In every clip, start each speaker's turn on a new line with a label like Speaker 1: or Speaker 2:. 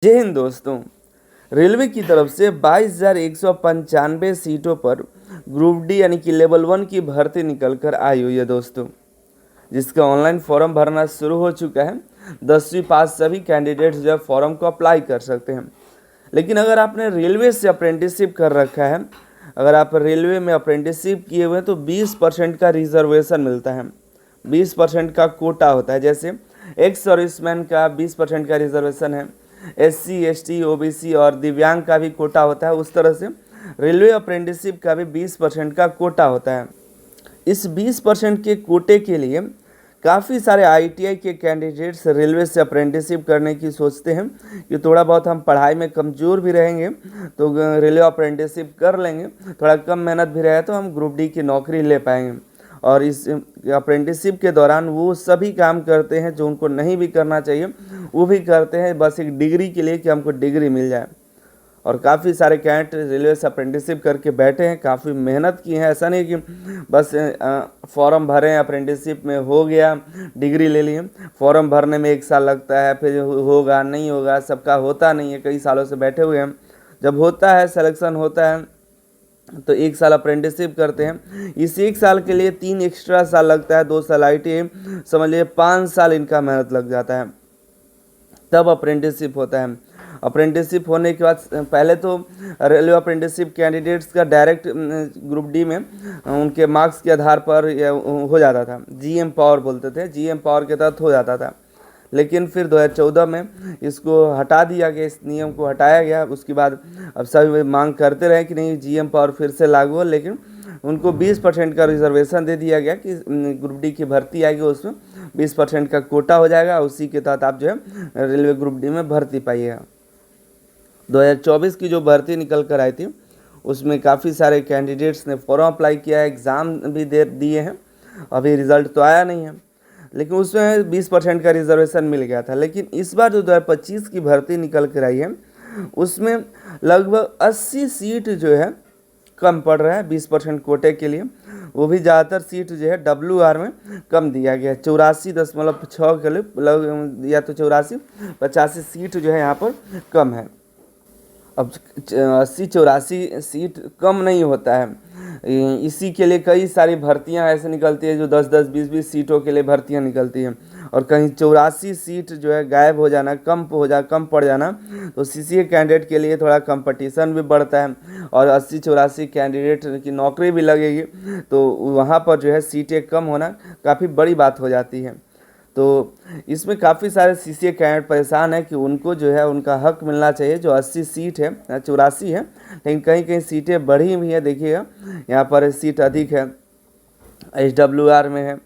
Speaker 1: जय हिंद दोस्तों। रेलवे की तरफ से 22,195 सीटों पर ग्रुप डी यानी कि लेवल 1 की भर्ती निकल कर आई हुई है दोस्तों, जिसका ऑनलाइन फॉर्म भरना शुरू हो चुका है। 10वीं पास सभी कैंडिडेट्स जो है फॉर्म को अप्लाई कर सकते हैं। लेकिन अगर आपने रेलवे से अप्रेंटिसशिप कर रखा है, अगर आप रेलवे में अप्रेंटिसशिप किए हुए हैं तो 20% का रिजर्वेशन मिलता है। 20% का कोटा होता है। जैसे एक्स सर्विसमैन का 20% का रिजर्वेशन है, SC ST OBC और दिव्यांग का भी कोटा होता है। उस तरह से रेलवे अप्रेंटिसशिप का भी 20% का कोटा होता है। इस 20% के कोटे के लिए काफ़ी सारे ITI के कैंडिडेट्स रेलवे से अप्रेंटिसशिप करने की सोचते हैं कि थोड़ा बहुत हम पढ़ाई में कमज़ोर भी रहेंगे तो रेलवे अप्रेंटिसशिप कर लेंगे, थोड़ा कम मेहनत भी रहे तो हम ग्रुप डी की नौकरी ले पाएंगे। और इस अप्रेंटिसशिप के दौरान वो सभी काम करते हैं जो उनको नहीं भी करना चाहिए, वो भी करते हैं बस एक डिग्री के लिए कि हमको डिग्री मिल जाए। और काफ़ी सारे कैंडिडेट रेलवे से अप्रेंटिसशिप करके बैठे हैं, काफ़ी मेहनत की है। ऐसा नहीं कि बस फॉर्म भरे, अप्रेंटिसशिप में हो गया, डिग्री ले लिए। फॉर्म भरने में 1 साल लगता है, फिर होगा नहीं होगा, सबका होता नहीं है, कई सालों से बैठे हुए हैं। जब होता है, सिलेक्शन होता है तो 1 साल अप्रेंटिसशिप करते हैं। इस 1 साल के लिए 3 एक्स्ट्रा साल लगता है, 2 साल ITI, समझ लीजिए 5 साल इनका मेहनत लग जाता है, तब अप्रेंटिसशिप होता है। अप्रेंटिसशिप होने के बाद पहले तो रेलवे अप्रेंटिसशिप कैंडिडेट्स का डायरेक्ट ग्रुप डी में उनके मार्क्स के आधार पर हो जाता था। GM पावर बोलते थे, GM पावर के तहत हो जाता था। लेकिन फिर 2014 में इसको हटा दिया गया, इस नियम को हटाया गया। उसके बाद अब सभी मांग करते रहे कि नहीं GM पावर फिर से लागू हो, लेकिन उनको 20% का रिजर्वेशन दे दिया गया कि ग्रुप डी की भर्ती आएगी उसमें 20% का कोटा हो जाएगा, उसी के तहत आप जो है रेलवे ग्रुप डी में भर्ती पाइएगा। 2024 की जो भर्ती निकल कर आई थी उसमें काफ़ी सारे कैंडिडेट्स ने फॉर्म अप्लाई किया है, एग्ज़ाम भी दे दिए हैं, अभी रिज़ल्ट तो आया नहीं है, लेकिन उसमें 20% का रिजर्वेशन मिल गया था। लेकिन इस बार जो 2025 की भर्ती निकल कर आई है उसमें लगभग 80 सीट जो है कम पड़ रहा है 20% कोटे के लिए। वो भी ज़्यादातर सीट जो है WR में कम दिया गया है, 84.6 के लिए, या तो 85 सीट जो है यहाँ पर कम है। अब 80-84 सीट कम नहीं होता है, इसी के लिए कई सारी भर्तियां ऐसे निकलती है जो 10-10, 20-20 सीटों के लिए भर्तियां निकलती हैं। और कहीं 84 सीट जो है गायब हो जाना, कम पड़ जाना, तो CCA कैंडिडेट के लिए थोड़ा कंपटीशन भी बढ़ता है और 80-84 कैंडिडेट की नौकरी भी लगेगी, तो वहाँ पर जो है सीटें कम होना काफ़ी बड़ी बात हो जाती है। तो इसमें काफ़ी सारे CCA कैंडिडेट परेशान है कि उनको जो है उनका हक मिलना चाहिए। जो 80 सीट है, 84 है, लेकिन कहीं कहीं सीटें बढ़ी हुई है। देखिएगा यहाँ पर सीट अधिक है, SWR में है,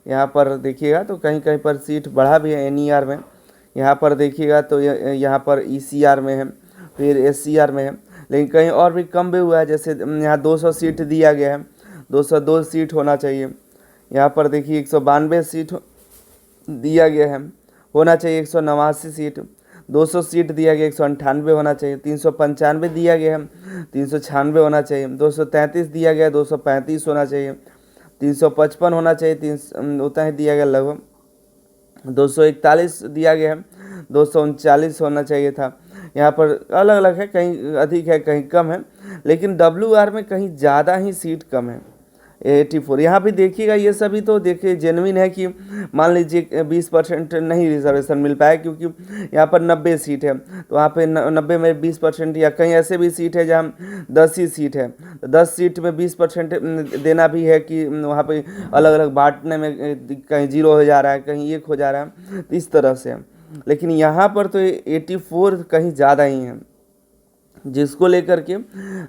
Speaker 1: यहाँ पर देखिएगा तो कहीं कहीं पर सीट बढ़ा भी है, NER में। यहाँ पर देखिएगा तो यहाँ पर ECR में है, फिर SCR में है, लेकिन कहीं और भी कम भी हुआ है। जैसे यहाँ 200 सीट दिया गया है, 202 सीट होना चाहिए। यहाँ पर देखिए 192 सीट दिया गया है, होना चाहिए 189 सीट। 200 सीट दिया गया, 198 होना चाहिए। 395 दिया गया है, 396 होना चाहिए। 233 दिया गया, 235 होना चाहिए। 355 होना चाहिए, 3 उतना ही दिया गया लगभग। 241 दिया गया है, 239 होना चाहिए था। यहाँ पर अलग अलग है, कहीं अधिक है कहीं कम है, लेकिन WR में कहीं ज़्यादा ही सीट कम है, 84। यहाँ भी देखिएगा ये सभी तो देखिए जेन्युइन है कि मान लीजिए 20% नहीं रिजर्वेशन मिल पाया क्योंकि यहाँ पर 90 सीट है, तो वहाँ पे 90 में 20%, या कहीं ऐसे भी सीट है जहाँ 10 ही सीट है, तो 10 सीट में 20% देना भी है कि वहाँ पे अलग अलग बांटने में कहीं 0 हो जा रहा है, कहीं 1 हो जा रहा है, तो इस तरह से। लेकिन यहाँ पर तो 84 कहीं ज़्यादा ही है, जिसको लेकर के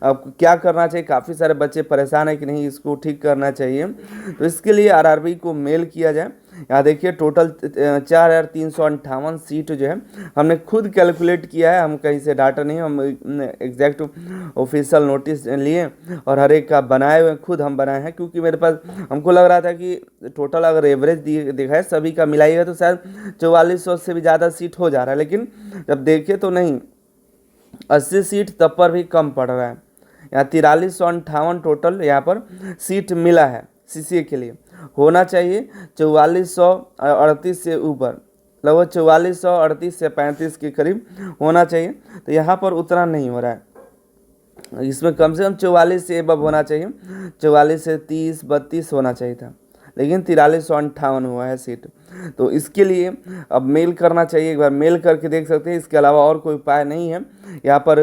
Speaker 1: अब क्या करना चाहिए। काफ़ी सारे बच्चे परेशान है कि नहीं इसको ठीक करना चाहिए, तो इसके लिए RRB को मेल किया जाए। यहाँ देखिए टोटल 4,358 सीट जो है हमने खुद कैलकुलेट किया है, हम कहीं से डाटा नहीं, हम एग्जैक्ट ऑफिशियल नोटिस लिए और हर एक का बनाए हुए खुद हम बनाए हैं, क्योंकि मेरे पास हमको लग रहा था कि टोटल अगर एवरेज देखा है सभी का मिलाइएगा तो शायद 4400 से भी ज़्यादा सीट हो जा रहा है, लेकिन जब देखे तो नहीं, 80 सीट तब पर भी कम पड़ रहा है। यहाँ 4358 टोटल यहाँ पर सीट मिला है CCA के लिए, होना चाहिए 4438 से ऊपर। लगभग 4438 से 35 के करीब होना चाहिए। तो यहाँ पर उतना नहीं हो रहा है, इसमें कम से कम 44 से एबव होना चाहिए, 44 से 30 32 होना चाहिए था, लेकिन 4358 हुआ है सीट। तो इसके लिए अब मेल करना चाहिए, एक बार मेल करके देख सकते हैं, इसके अलावा और कोई उपाय नहीं है। यहाँ पर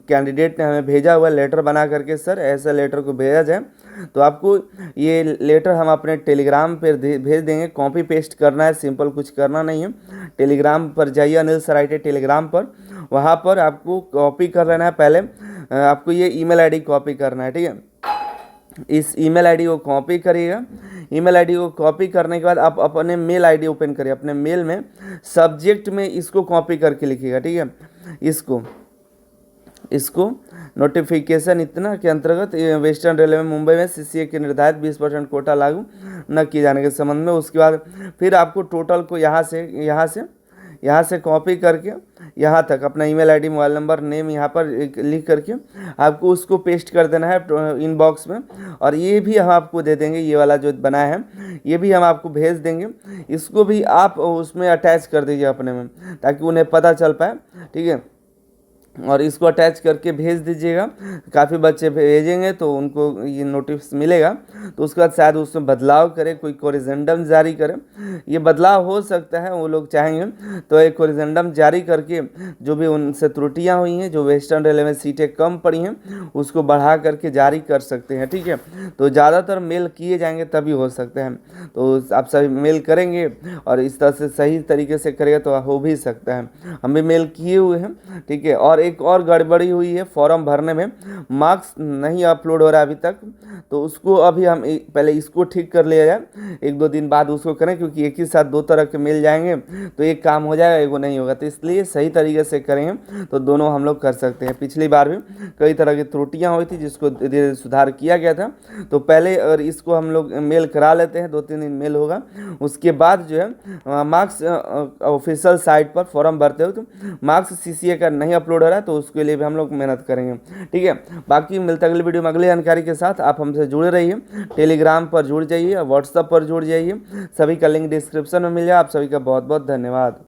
Speaker 1: कैंडिडेट ने हमें भेजा हुआ लेटर बना करके, सर ऐसा लेटर को भेजा जाए, तो आपको ये लेटर हम अपने टेलीग्राम पर भेज देंगे। कॉपी पेस्ट करना है, सिंपल कुछ करना नहीं है। टेलीग्राम पर जाइए, अनिल सराइटे टेलीग्राम पर, वहाँ पर आपको कॉपी कर लेना है। पहले आपको ये ईमेल आईडी कॉपी करना है, ठीक है। इस ईमेल आईडी को कॉपी करिएगा। ईमेल आईडी को कॉपी करने के बाद आप अपने मेल आईडी ओपन करिए। अपने मेल में सब्जेक्ट में इसको कॉपी करके लिखिएगा, ठीक है। इसको नोटिफिकेशन इतना के अंतर्गत वेस्टर्न रेलवे मुंबई में सीसीए के निर्धारित 20% कोटा लागू न किए जाने के संबंध में। उसके बाद फिर आपको टोटल को यहाँ से कॉपी करके यहाँ तक अपना email ID, mobile number, name यहाँ पर लिख करके आपको उसको पेस्ट कर देना है इनबॉक्स में। और ये भी हम आपको दे देंगे, ये वाला जो बनाया है ये भी हम आपको भेज देंगे। इसको भी आप उसमें अटैच कर दीजिए अपने में, ताकि उन्हें पता चल पाए, ठीक है। और इसको अटैच करके भेज दीजिएगा। काफ़ी बच्चे भेजेंगे तो उनको ये नोटिस मिलेगा, तो उसके बाद शायद उसमें बदलाव करें, कोई कोरिजेंडम जारी करें। ये बदलाव हो सकता है, वो लोग चाहेंगे तो एक कोरिजेंडम जारी करके जो भी उनसे त्रुटियां हुई हैं, जो वेस्टर्न रेलवे में सीटें कम पड़ी हैं, उसको बढ़ा करके जारी कर सकते हैं, ठीक है। तो ज़्यादातर मेल किए जाएंगे तभी हो सकते हैं। तो आप सभी मेल करेंगे और इस तरह से सही तरीके से करेगा तो हो भी सकता है। हम भी मेल किए हुए हैं, ठीक है। और एक और गड़बड़ी हुई है, फॉर्म भरने में मार्क्स नहीं अपलोड हो रहा है अभी तक, तो उसको अभी हम पहले इसको ठीक कर लिया जाए, 1-2 दिन बाद उसको करें, क्योंकि एक ही साथ 2 तरह के मिल जाएंगे तो एक काम हो जाएगा, एक वो नहीं होगा। तो इसलिए सही तरीके से करेंगे तो दोनों हम लोग कर सकते हैं। पिछली बार भी कई तरह की त्रुटियां हुई थी, जिसको धीरे धीरे सुधार किया गया था। तो पहले अगर इसको हम लोग मेल करा लेते हैं, 2-3 दिन मेल होगा, उसके बाद जो है मार्क्स ऑफिशियल साइट पर फॉर्म भरते हो तो मार्क्स सीसीए का नहीं अपलोड हो रहा है, तो उसके लिए भी हम लोग मेहनत करेंगे, ठीक है। बाकी मिलते अगली वीडियो में अगली जानकारी के साथ। आप हमसे जुड़े रहिए, टेलीग्राम पर जुड़ जाइए, व्हाट्सएप पर जुड़ जाइए, सभी का लिंक डिस्क्रिप्शन में मिल जाए। आप सभी का बहुत बहुत धन्यवाद।